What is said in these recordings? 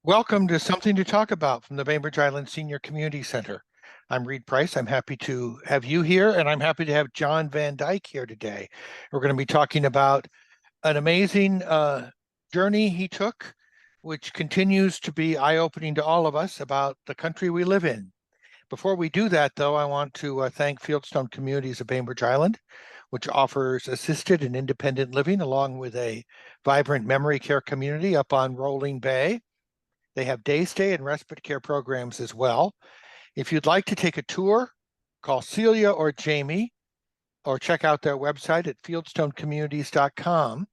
Welcome to Something to Talk About from the Bainbridge Island Senior Community Center. I'm Reed Price. I'm happy to have you here, and I'm happy to have John VanDyke here today. We're going to be talking about an amazing journey he took, which continues to be eye-opening to all of us about the country we live in. Before we do that, though, I want to thank Fieldstone Communities of Bainbridge Island, which offers assisted and independent living along with a vibrant memory care community up on Rolling Bay. They have day stay and respite care programs as well. If you'd like to take a tour, call Celia or Jamie or check out their website at fieldstonecommunities.com.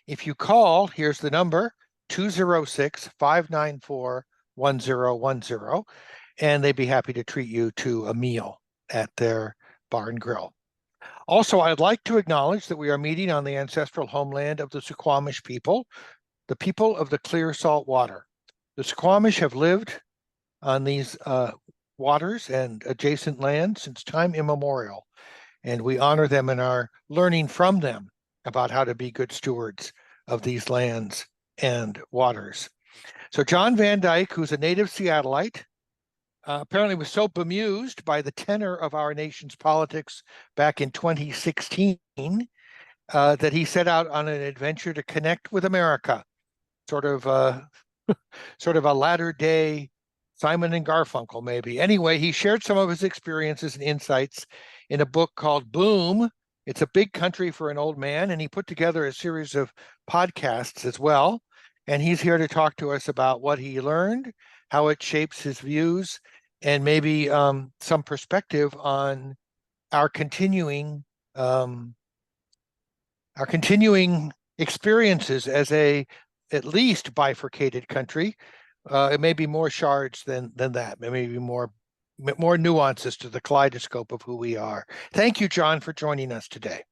If you call, here's the number, 206-594-1010, and they'd be happy to treat you to a meal at their bar and grill. Also, I'd like to acknowledge that we are meeting on the ancestral homeland of the Suquamish people, the people of the clear salt water. The Suquamish have lived on these waters and adjacent land since time immemorial, and we honor them and are learning from them about how to be good stewards of these lands and waters. So John VanDyke, who's a native Seattleite, apparently was so bemused by the tenor of our nation's politics back in 2016 that he set out on an adventure to connect with America, sort of a latter-day Simon and Garfunkel, maybe. Anyway, he shared some of his experiences and insights in a book called Boom. It's a big country for an old man, and he put together a series of podcasts as well. And he's here to talk to us about what he learned, how it shapes his views, and maybe some perspective on our continuing experiences as a at least bifurcated country. It may be more shards than that. There may be more nuances to the kaleidoscope of who we are. Thank you, John, for joining us today.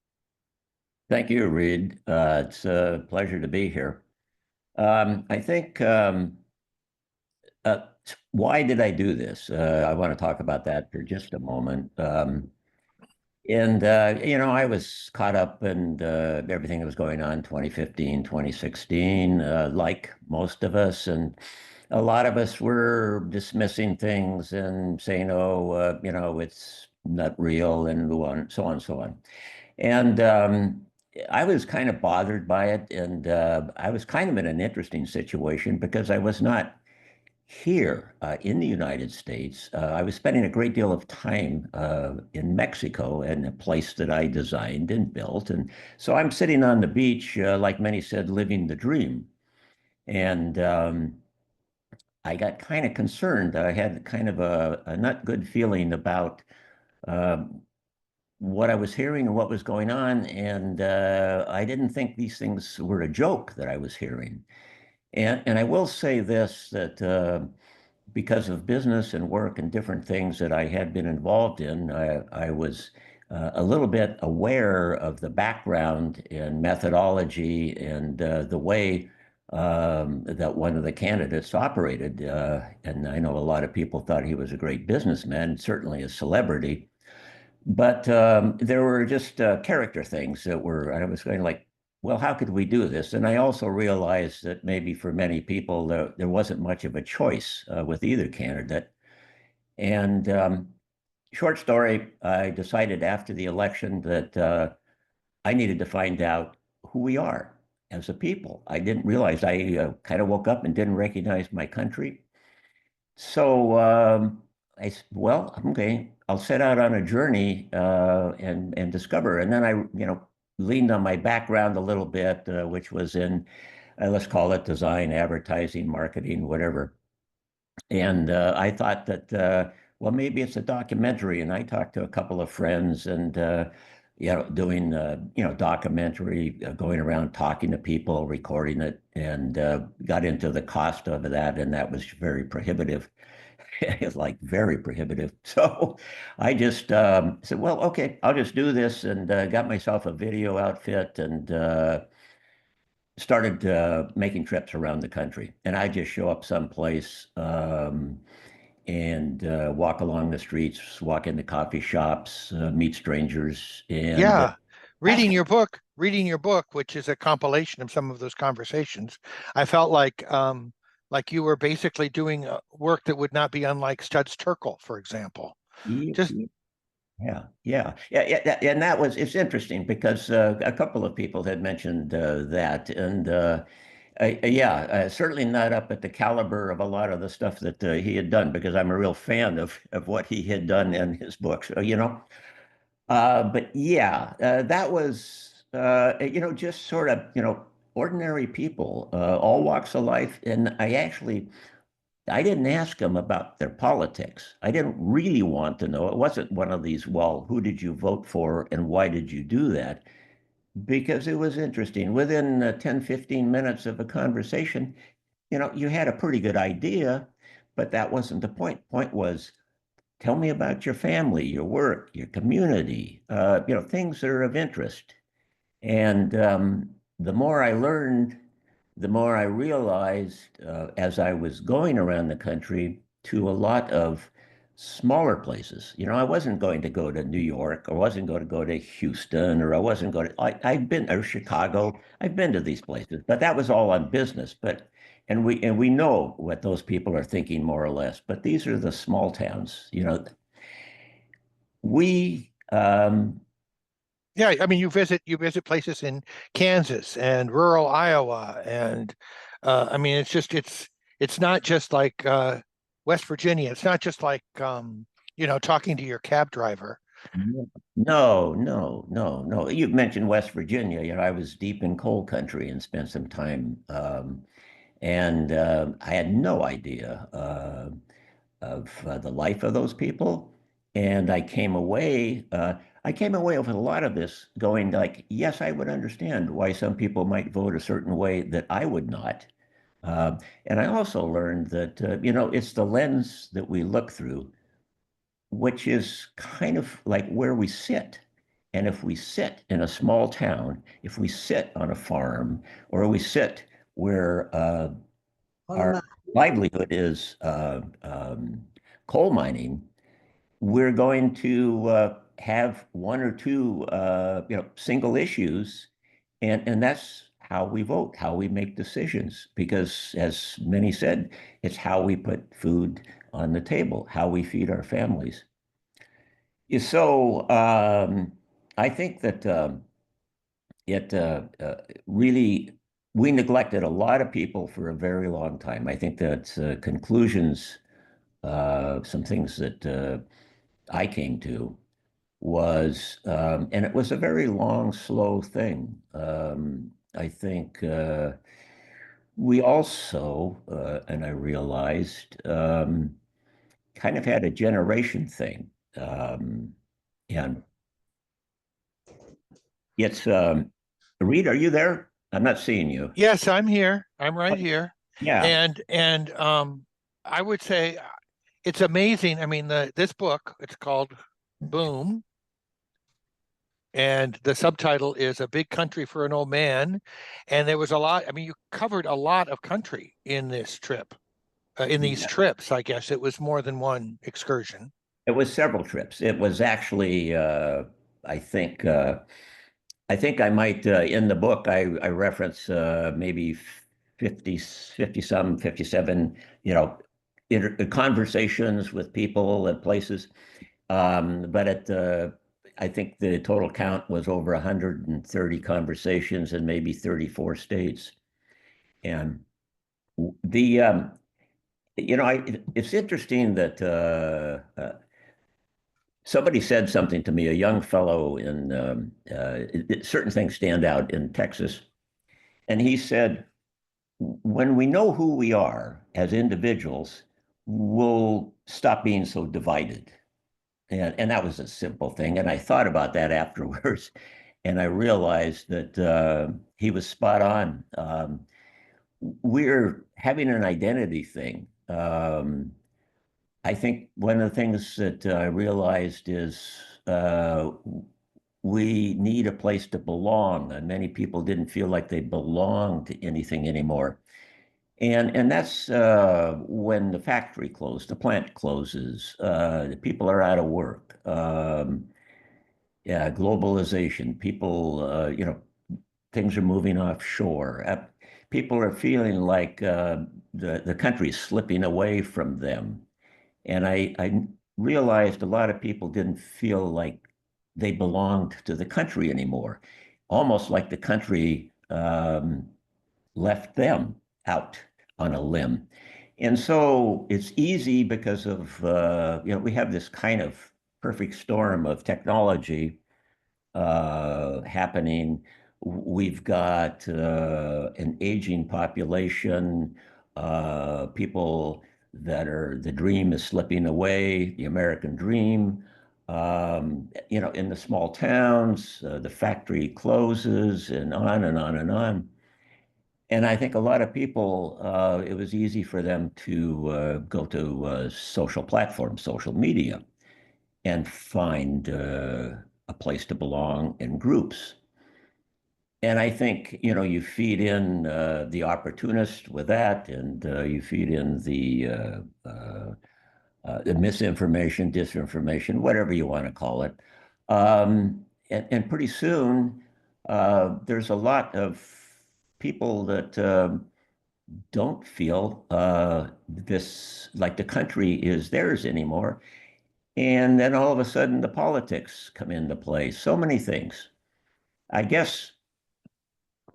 Thank you, Reed. It's a pleasure to be here. I think why did I do this? I want to talk about that for just a moment. I was caught up in everything that was going on 2015, 2016, like most of us. And a lot of us were dismissing things and saying, oh, it's not real and so on and so on. And I was kind of bothered by it. And I was kind of in an interesting situation because I was not here in the United States. I was spending a great deal of time in Mexico in a place that I designed and built. And so I'm sitting on the beach, like many said, living the dream. And I got kind of concerned. I had kind of a not good feeling about what I was hearing and what was going on. And I didn't think these things were a joke that I was hearing. And I will say this, that because of business and work and different things that I had been involved in, I was a little bit aware of the background and methodology and the way that one of the candidates operated. And I know a lot of people thought he was a great businessman, certainly a celebrity. But there were just character things that I was going like, well, how could we do this? And I also realized that maybe for many people, there wasn't much of a choice with either candidate. And short story, I decided after the election that I needed to find out who we are as a people. I didn't realize, I kind of woke up and didn't recognize my country. So I said, well, okay, I'll set out on a journey and discover. And then I, leaned on my background a little bit, which was in, let's call it design, advertising, marketing, whatever. And I thought that, well, maybe it's a documentary. And I talked to a couple of friends and, doing, documentary, going around talking to people, recording it, and got into the cost of that. And that was very prohibitive. It's like very prohibitive. So I just said, well, okay, I'll just do this, and got myself a video outfit and started making trips around the country. And I just show up someplace and walk along the streets, walk into coffee shops, meet strangers, and yeah, reading your book, which is a compilation of some of those conversations. I felt like like you were basically doing work that would not be unlike Studs Terkel, for example. Yeah, Just and that was it's interesting because a couple of people had mentioned that, and yeah, certainly not up at the caliber of a lot of the stuff that he had done because I'm a real fan of what he had done in his books, you know. But yeah, that was just sort of ordinary people, all walks of life, and I didn't ask them about their politics. I didn't really want to know. It wasn't one of these, well, who did you vote for and why did you do that? Because it was interesting. Within 10, 15 minutes of a conversation, you had a pretty good idea, but that wasn't the point. Point was, tell me about your family, your work, your community, things that are of interest. And the more I learned, the more I realized as I was going around the country to a lot of smaller places. I wasn't going to go to New York, or wasn't going to go to Houston, or I wasn't going to, I've been, or Chicago. I've been to these places, but that was all on business. And we know what those people are thinking more or less. But these are the small towns. We yeah, I mean, you visit places in Kansas and rural Iowa, and I mean, it's not just like West Virginia. It's not just like talking to your cab driver. No, no, no, no. You mentioned West Virginia. I was deep in coal country and spent some time, and I had no idea of the life of those people. And I came away with a lot of this going like, yes, I would understand why some people might vote a certain way that I would not. And I also learned that, it's the lens that we look through, which is kind of like where we sit. And if we sit in a small town, if we sit on a farm, or we sit where our livelihood is coal mining, we're going to have one or two, single issues, and that's how we vote, how we make decisions. Because, as many said, it's how we put food on the table, how we feed our families. So I think that it really we neglected a lot of people for a very long time. I think that conclusions, some things that I came to was, and it was a very long, slow thing. I think we also, and I realized, kind of had a generation thing. And it's, Reed, are you there? I'm not seeing you. Yes, I'm here. I'm right here, Yeah. and I would say it's amazing. I mean, this book, it's called Boom, and the subtitle is A Big Country for an Old Man. And there was a lot. I mean, you covered a lot of country in this trip, in these trips. I guess it was more than one excursion. It was several trips. It was actually, I think, I think I might, in the book, I reference maybe 50 some, 57, conversations with people at places. But I think the total count was over 130 conversations in maybe 34 states. And the, it's interesting that somebody said something to me, a young fellow in certain things stand out in Texas. And he said, when we know who we are as individuals, we'll stop being so divided. And that was a simple thing. And I thought about that afterwards. And I realized that he was spot on. We're having an identity thing. I think one of the things that I realized is we need a place to belong. And many people didn't feel like they belonged to anything anymore. And that's when the factory closed, the plant closes, the people are out of work. Yeah, globalization, people, things are moving offshore. people are feeling like the country is slipping away from them. And I realized a lot of people didn't feel like they belonged to the country anymore, almost like the country left them out on a limb. And so it's easy because of, we have this kind of perfect storm of technology happening. We've got an aging population, people that are, the dream is slipping away, the American dream. In the small towns, the factory closes and on and on and on. And I think a lot of people, it was easy for them to go to social platforms, social media, and find a place to belong in groups. And I think, you feed in the opportunist with that, and you feed in the misinformation, disinformation, whatever you want to call it. And pretty soon, there's a lot of people that don't feel this like the country is theirs anymore. And then all of a sudden, the politics come into play. So many things. I guess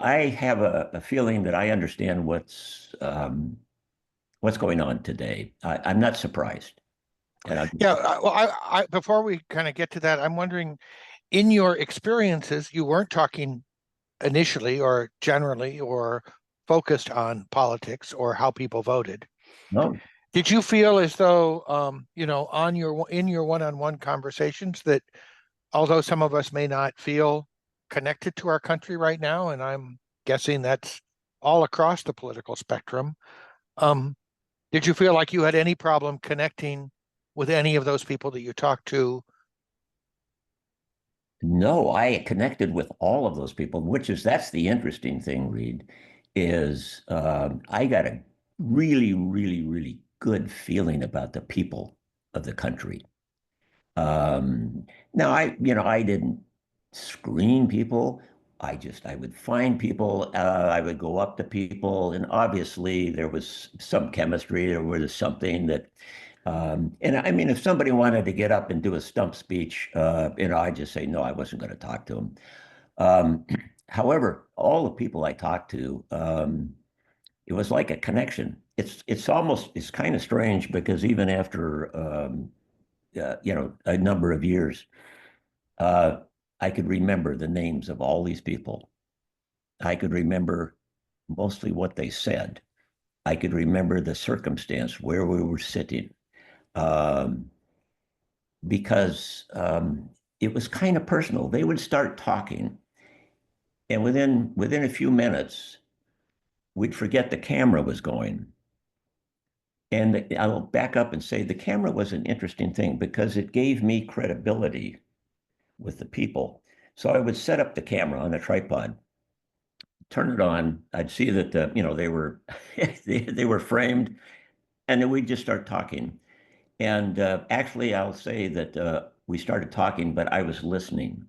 I have a feeling that I understand what's going on today. I'm not surprised. And I'm, Yeah, well, before we kind of get to that, I'm wondering, in your experiences, you weren't talking initially or generally or focused on politics or how people voted. no, Did you feel as though, in your one-on-one conversations that although some of us may not feel connected to our country right now, and I'm guessing that's all across the political spectrum, um, did you feel like you had any problem connecting with any of those people that you talked to? no, I connected with all of those people, that's the interesting thing, Reed, is I got a really, really, really good feeling about the people of the country. Now I didn't screen people. I would find people, I would go up to people, and obviously there was some chemistry, there was something that, and I mean, if somebody wanted to get up and do a stump speech, I'd just say, no, I wasn't going to talk to them. Um, However, all the people I talked to, it was like a connection. It's kind of strange because even after, a number of years, uh, I could remember the names of all these people. I could remember mostly what they said. I could remember the circumstance where we were sitting, um, because it was kind of personal. They would start talking, and within a few minutes, we'd forget the camera was going. And I'll back up and say the camera was an interesting thing because it gave me credibility with the people. So I would set up the camera on a tripod, turn it on. I'd see that they were they were framed, and then we'd just start talking. And actually, I'll say that we started talking, but I was listening.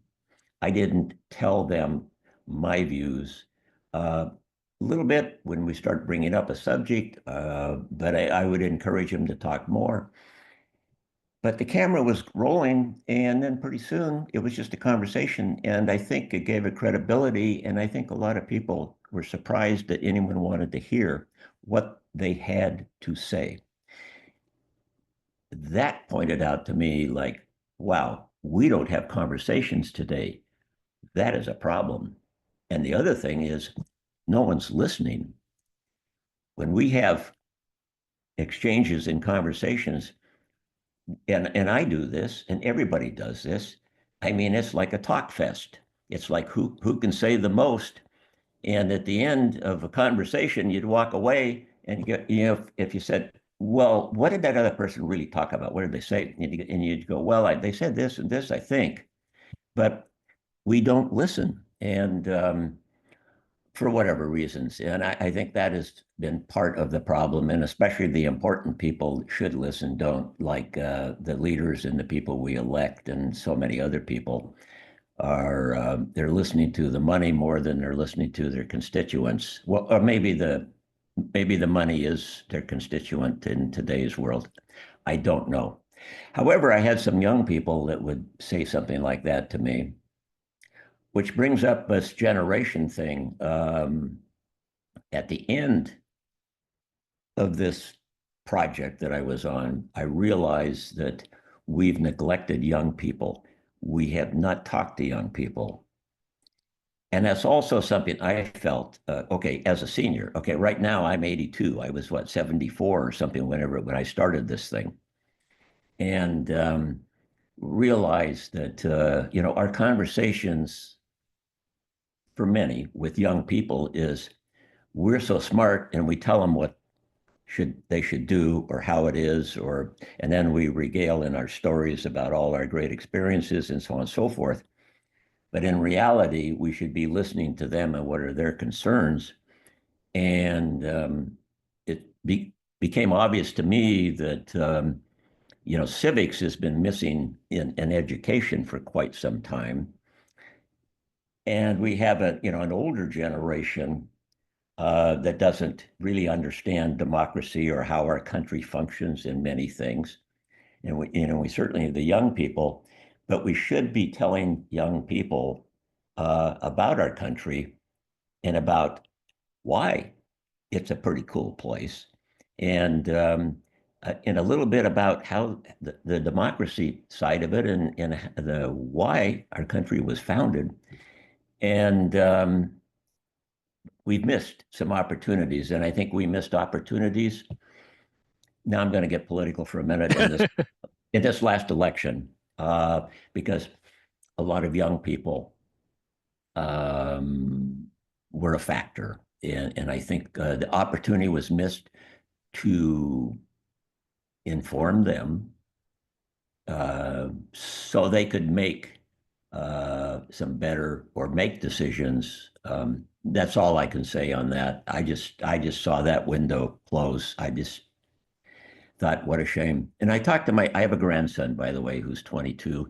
I didn't tell them my views. A little bit when we start bringing up a subject, but I would encourage them to talk more. But the camera was rolling, and then pretty soon it was just a conversation. And I think it gave it credibility. And I think a lot of people were surprised that anyone wanted to hear what they had to say. That pointed out to me like, wow, we don't have conversations today. That is a problem. And the other thing is, no one's listening. When we have exchanges and conversations, and I do this, and everybody does this. I mean, it's like a talk fest. It's like who can say the most. And at the end of a conversation, you'd walk away and you get, if you said, well, what did that other person really talk about? What did they say? And you'd go, well, they said this and this, I think, but we don't listen. And for whatever reasons. And I think that has been part of the problem. And especially the important people should listen, don't, like the leaders and the people we elect and so many other people. are they're listening to the money more than they're listening to their constituents. Well, or maybe the money is their constituent in today's world. I don't know. However, I had some young people that would say something like that to me, which brings up this generation thing. At the end of this project that I was on, I realized that we've neglected young people. We have not talked to young people. And that's also something I felt, okay, as a senior. Okay, right now I'm 82. I was, what, 74 or something when I started this thing. And realized that, our conversations for many with young people is we're so smart and we tell them what they should do or how it is, and then we regale in our stories about all our great experiences and so on and so forth. But in reality, we should be listening to them and what are their concerns. And became obvious to me that civics has been missing in education for quite some time, and we have an older generation that doesn't really understand democracy or how our country functions in many things. And we certainly have the young people, but we should be telling young people about our country and about why it's a pretty cool place, and a little bit about how the democracy side of it and the why our country was founded. And we've missed some opportunities, and I think we missed opportunities. Now I'm going to get political for a minute in this last election, because a lot of young people were a factor, and I think the opportunity was missed to inform them so they could make some better or make decisions. That's all I can say on that. I just saw that window close. I just thought, what a shame. And I have a grandson, by the way, who's 22,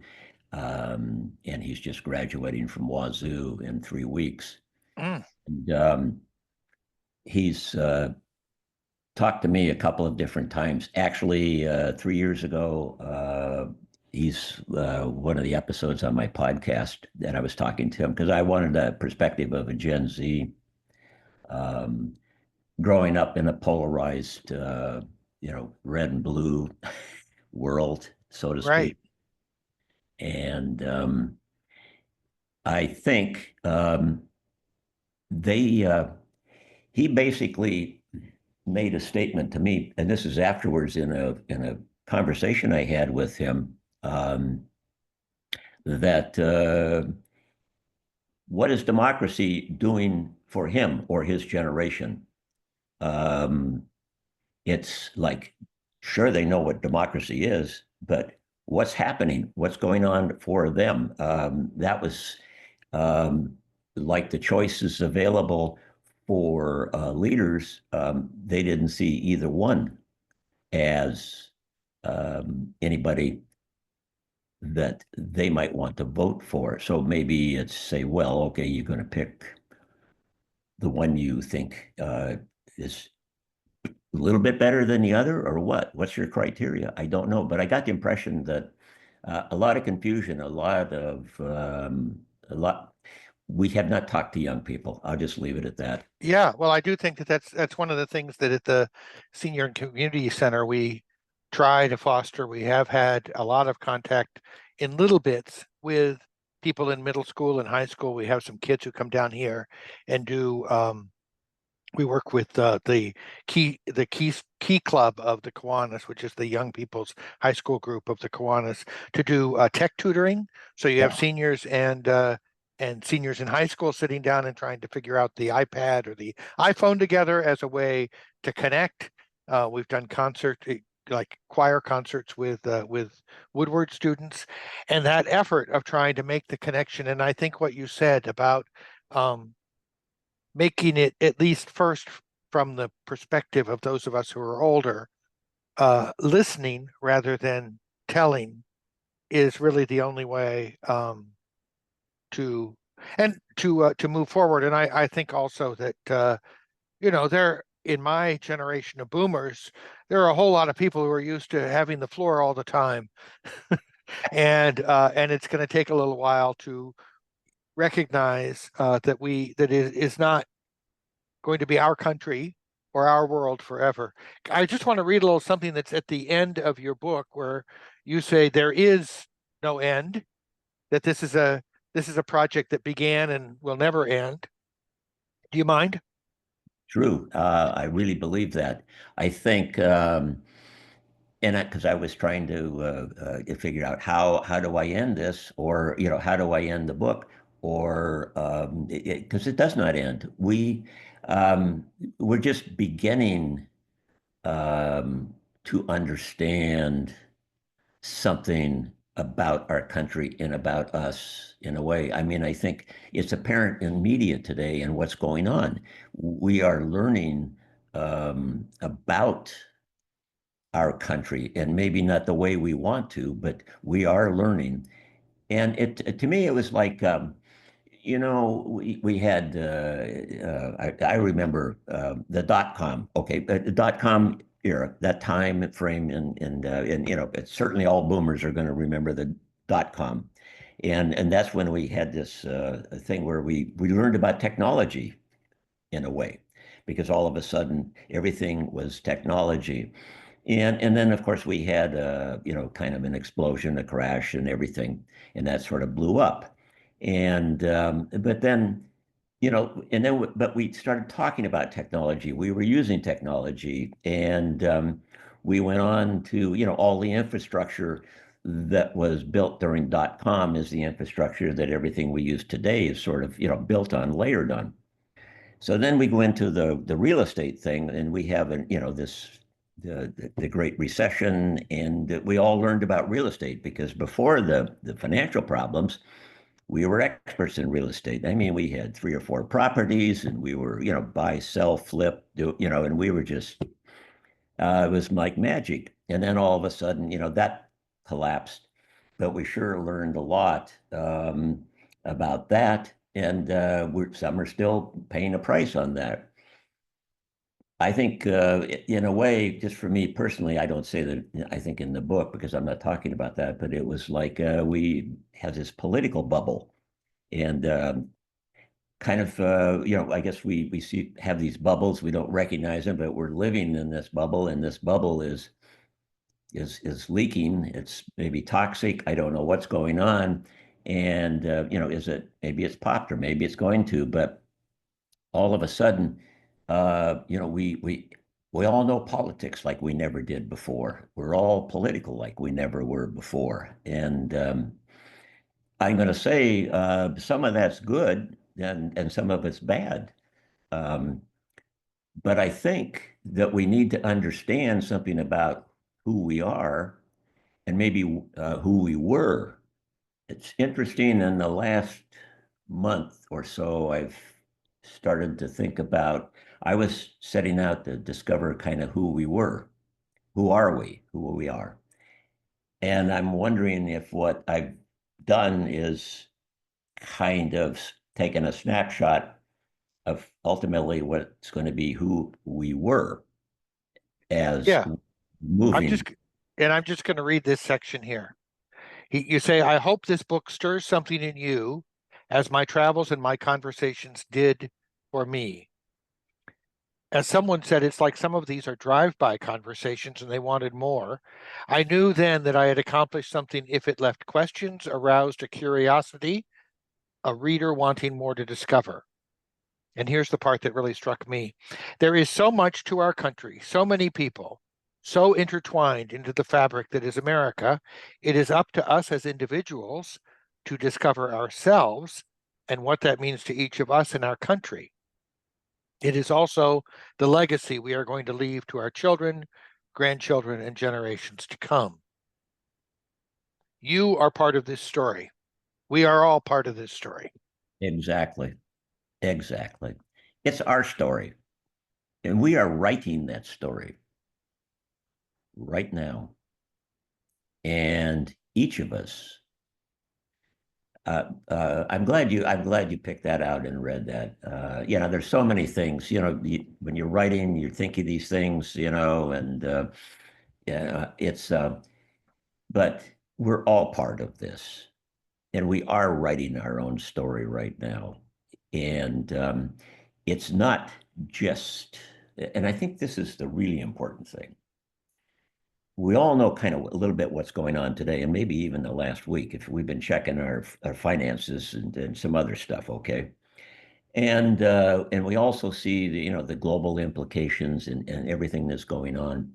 and he's just graduating from Wazoo in 3 weeks. Mm, And he's talked to me a couple of different times. Actually, 3 years ago, he's one of the episodes on my podcast that I was talking to him because I wanted a perspective of a Gen Z um, growing up in a polarized, red and blue world, so to right. speak. And I think they he basically made a statement to me, and this is afterwards in a conversation I had with him, that what is democracy doing for him or his generation? Um, it's like, sure, they know what democracy is, but what's happening? What's going on for them? That was um, like the choices available for leaders. They didn't see either one as anybody that they might want to vote for. So maybe it's say, well, okay, you're going to pick the one you think is a little bit better than the other, or what? What's your criteria? I don't know, but I got the impression that a lot of confusion, a lot. We have not talked to young people. I'll just leave it at that. Yeah, well, I do think that that's one of the things that at the Senior and Community Center we try to foster. We have had a lot of contact in little bits with people in middle school and high school. We have some kids who come down here and do we work with the key club of the Kiwanis, which is the young people's high school group of the Kiwanis, to do tech tutoring. So you have Yeah. seniors and seniors in high school sitting down and trying to figure out the iPad or the iPhone together as a way to connect. We've done like choir concerts with Woodward students, and that effort of trying to make the connection. And I think what you said about um, making it at least first from the perspective of those of us who are older, listening rather than telling is really the only way to to move forward. And I think also that there in my generation of boomers, there are a whole lot of people who are used to having the floor all the time, and it's going to take a little while to recognize that it is not going to be our country or our world forever. I just want to read a little something that's at the end of your book where you say there is no end, that this is a project that began and will never end. Do you mind? True. I really believe that. I think, and because I was trying to figure out how do I end this, or how do I end the book, or because it does not end. We're just beginning to understand something about our country and about us in a way. I mean, I think it's apparent in media today and what's going on. We are learning about our country, and maybe not the way we want to, but we are learning. And to me, it was like, we had, I remember the dot-com, okay, the dot-com era, that time frame, and it's certainly all boomers are going to remember the dot-com. And that's when we had this thing where we learned about technology in a way, because all of a sudden everything was technology. And then of course we had kind of an explosion, a crash, and everything, and that sort of blew up. And but then but we started talking about technology. We were using technology, and we went on to all the infrastructure that was built during dot-com is the infrastructure that everything we use today is sort of built on, layered on. So then we go into the real estate thing, and we have the Great Recession, and we all learned about real estate because before the financial problems, we were experts in real estate. I mean, we had 3 or 4 properties, and we were buy, sell, flip, and we were just it was like magic. And then all of a sudden, that collapsed, but we sure learned a lot about that. And some are still paying a price on that. I think, in a way, just for me personally, I don't say that I think in the book because I'm not talking about that, but it was like we have this political bubble, and kind of, I guess we have these bubbles. We don't recognize them, but we're living in this bubble, and this bubble is leaking. It's maybe toxic. I don't know what's going on, and is it, maybe it's popped, or maybe it's going to, but all of a sudden, we all know politics like we never did before. We're all political like we never were before, and I'm going to say some of that's good, and some of it's bad. Um, but I think that we need to understand something about who we are, and maybe who we were. It's interesting, in the last month or so, I've started to think about, I was setting out to discover kind of who we were. Who are we? Who we are. And I'm wondering if what I've done is kind of taken a snapshot of ultimately what's going to be who we were as Yeah, I'm moving. just and I'm just going to read this section here. You say, I hope this book stirs something in you, as my travels and my conversations did for me. As someone said, it's like some of these are drive-by conversations and they wanted more. I knew then that I had accomplished something if it left questions, aroused a curiosity, a reader wanting more to discover. And here's the part that really struck me. There is so much to our country, so many people, so intertwined into the fabric that is America. It is up to us as individuals to discover ourselves and what that means to each of us in our country. It is also the legacy we are going to leave to our children, grandchildren, and generations to come. You are part of this story. We are all part of this story. Exactly. Exactly. It's our story. And we are writing that story right now. And each of us, I'm glad you picked that out and read that. There's so many things, when you're writing, you're thinking these things, and yeah, but we're all part of this, and we are writing our own story right now. And it's not just, and I think this is the really important thing. We all know kind of a little bit what's going on today, and maybe even the last week, if we've been checking our finances and some other stuff, okay? And we also see the global implications and everything that's going on.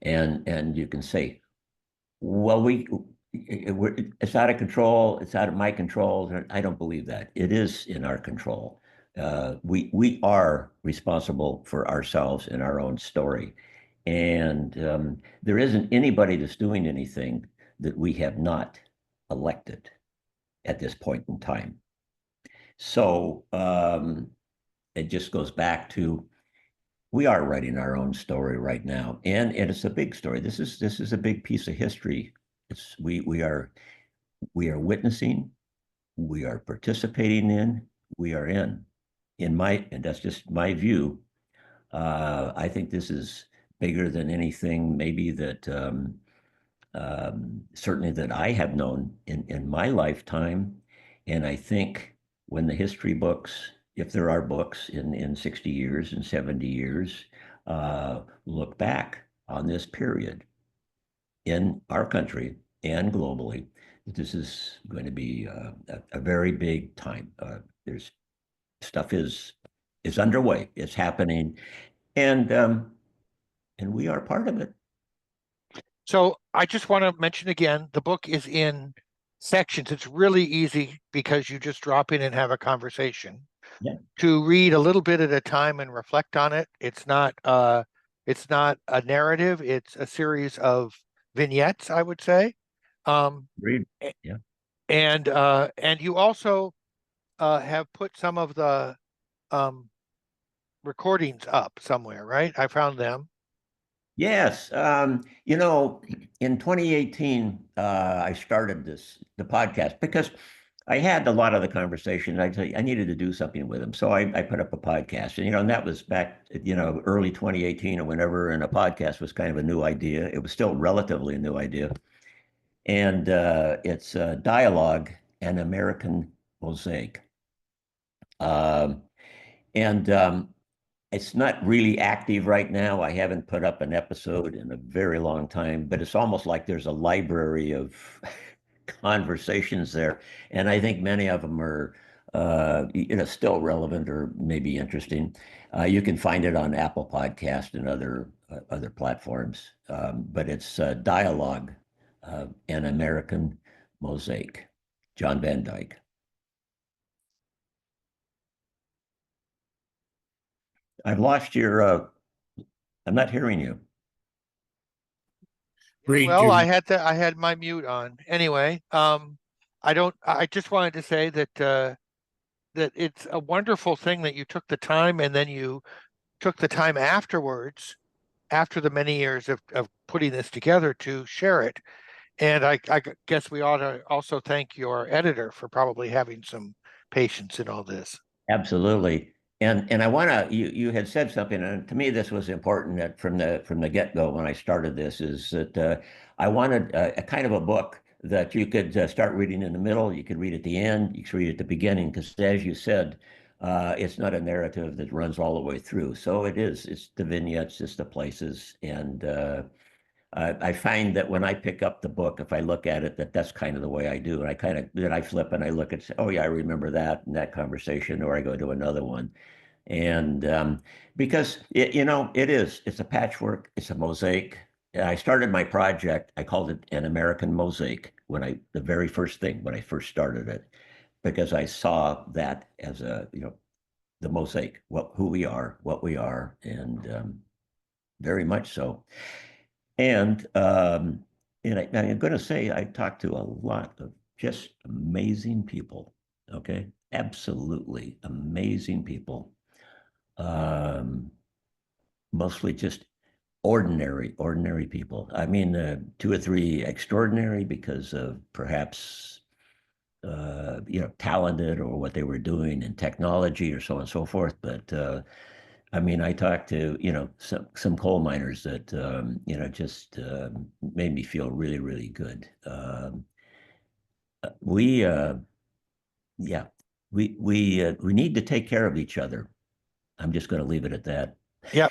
And you can say, well, it's out of control. It's out of my control. I don't believe that. It is in our control. We are responsible for ourselves and our own story. And there isn't anybody that's doing anything that we have not elected at this point in time. So it just goes back to we are writing our own story right now, and it's a big story. This is a big piece of history. We are witnessing, we are participating in, we are and that's just my view. I think this is bigger than anything maybe that certainly that I have known in my lifetime. And I think when the history books, if there are books in 60 years and 70 years, look back on this period in our country and globally, this is going to be a very big time. There's stuff is underway. It's happening, and we are part of it. So I just want to mention again, the book is in sections. It's really easy because you just drop in and have a conversation. Yeah. To read a little bit at a time and reflect on it. It's not a narrative, it's a series of vignettes, I would say. Agreed. Yeah. And you also have put some of the um recordings up somewhere, right? I found them. Yes. In 2018, I started the podcast because I had a lot of the conversation. I needed to do something with them. So I put up a podcast. And that was back, early 2018 or whenever, and a podcast was kind of a new idea. It was still relatively a new idea. And it's Dialogue, an American Mosaic. Um, and it's not really active right now. I haven't put up an episode in a very long time, but it's almost like there's a library of conversations there. And I think many of them are, still relevant or maybe interesting. You can find it on Apple Podcast and other platforms. But it's Dialogue, an American Mosaic, John VanDyke. I've lost I'm not hearing you. Read Well, your I had my mute on. Anyway, I just wanted to say that it's a wonderful thing that you took the time and then you took the time afterwards, after the many years of putting this together, to share it. And I guess we ought to also thank your editor for probably having some patience in all this. Absolutely. And I want to you had said something, and to me this was important that from the get-go when I started this, is that I wanted a kind of a book that you could start reading in the middle, you could read at the end, you could read at the beginning, because as you said, it's not a narrative that runs all the way through. So it's the vignettes, it's the places, and I find that when I pick up the book, if I look at it, that's kind of the way I do. And then I flip and I look at, oh yeah, I remember that and that conversation, or I go to another one. And because it's a patchwork, it's a mosaic. I started my project, I called it an American Mosaic the very first thing when I first started it, because I saw that as the mosaic, who we are, what we are, and very much so. And I'm going to say I talked to a lot of just amazing people. Okay, absolutely amazing people. Um, Mostly just ordinary people. I mean, two or three extraordinary because of perhaps talented or what they were doing in technology or so on and so forth. But I mean, I talked to, some coal miners that, just made me feel really, really good. We, yeah, we need to take care of each other. I'm just going to leave it at that. Yeah.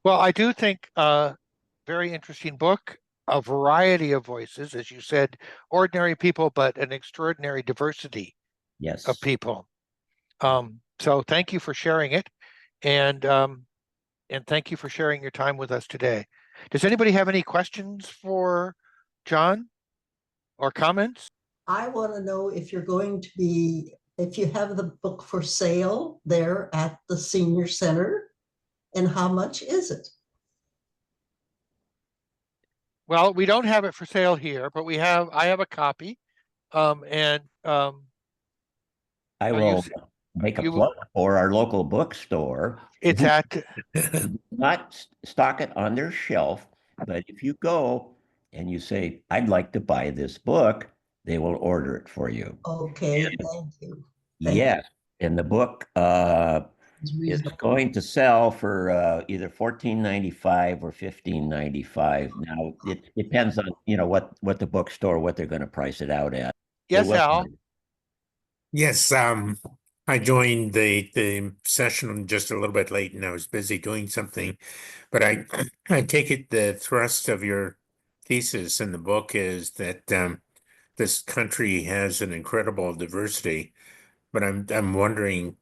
Well, I do think very interesting book, a variety of voices, as you said, ordinary people, but an extraordinary diversity of Yes. people. So thank you for sharing it, and thank you for sharing your time with us today. Does anybody have any questions for John or comments? I want to know if you have the book for sale there at the senior center, and how much is it? Well, we don't have it for sale here, but I have a copy. And I you, will make a you, plug for our local bookstore. it's at, Not stock it on their shelf, but if you go and you say, I'd like to buy this book, they will order it for you. Okay, thank you. Thank Yes. And the book It's is reasonable. going to sell for either $14.95 or $15.95. Now it depends on what the bookstore, what they're going to price it out at. It yes, was Al. Yes, I joined the session just a little bit late and I was busy doing something, but I take it the thrust of your thesis in the book is that this country has an incredible diversity, but I'm wondering,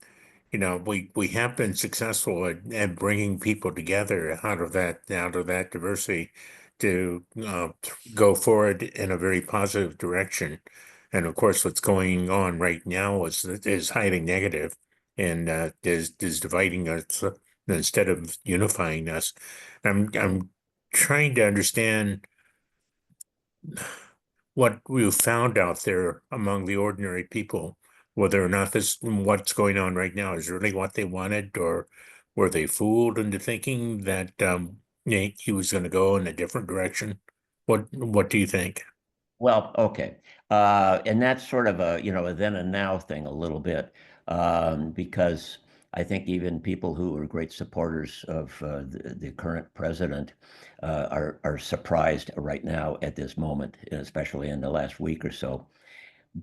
we have been successful at bringing people together out of that diversity to go forward in a very positive direction. And of course, what's going on right now is highly negative and is dividing us instead of unifying us. I'm trying to understand what we've found out there among the ordinary people, whether or not what's going on right now is really what they wanted, or were they fooled into thinking that he was going to go in a different direction? What do you think? Well, okay. And that's sort of a then and now thing a little bit, because I think even people who are great supporters of the current president are surprised right now at this moment, especially in the last week or so.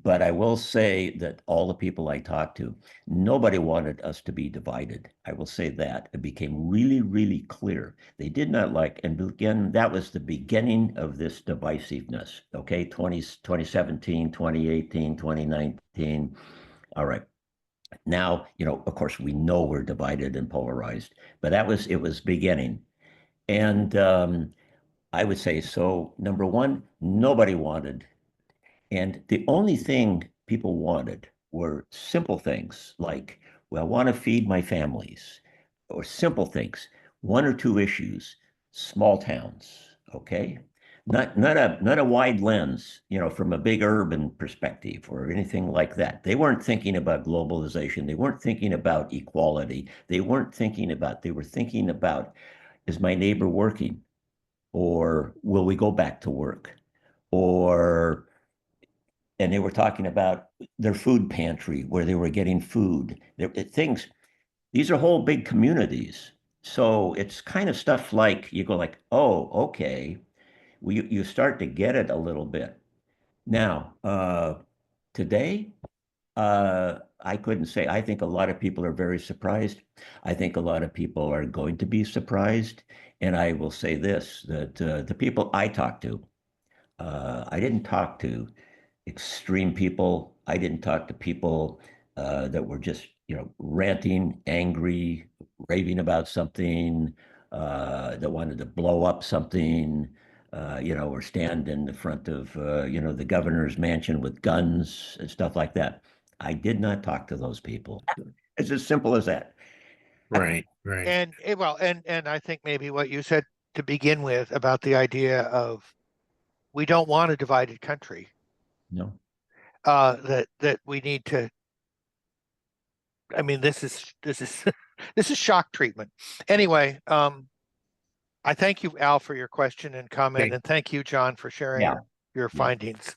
But I will say that all the people I talked to, nobody wanted us to be divided. I will say that. It became really, really clear. They did not like, and again, that was the beginning of this divisiveness, okay? 2017, 2018, 2019. All right. Now, of course, we know we're divided and polarized, but it was beginning. And I would say, so number one, nobody wanted, and the only thing people wanted were simple things like, well, I want to feed my families, or simple things, one or two issues, small towns, okay? Not a wide lens, from a big urban perspective or anything like that. They weren't thinking about globalization. They weren't thinking about equality. They were thinking about, is my neighbor working? Or will we go back to work? Or and they were talking about their food pantry where they were getting food. Things. These are whole big communities. So it's kind of stuff like you go like, oh, okay. Well, you start to get it a little bit. Now, today, I couldn't say. I think a lot of people are very surprised. I think a lot of people are going to be surprised. And I will say this, that the people I talked to, I didn't talk to extreme people. I didn't talk to people that were just, ranting, angry, raving about something, that wanted to blow up something, or stand in the front of, the governor's mansion with guns and stuff like that. I did not talk to those people. It's as simple as that. Right, right. And I think maybe what you said to begin with about the idea of we don't want a divided country, No. that we need to, I mean, this is this is shock treatment. Anyway, I thank you, Al, for your question and comment, Okay. and thank you, John, for sharing Yeah. your Yeah. findings.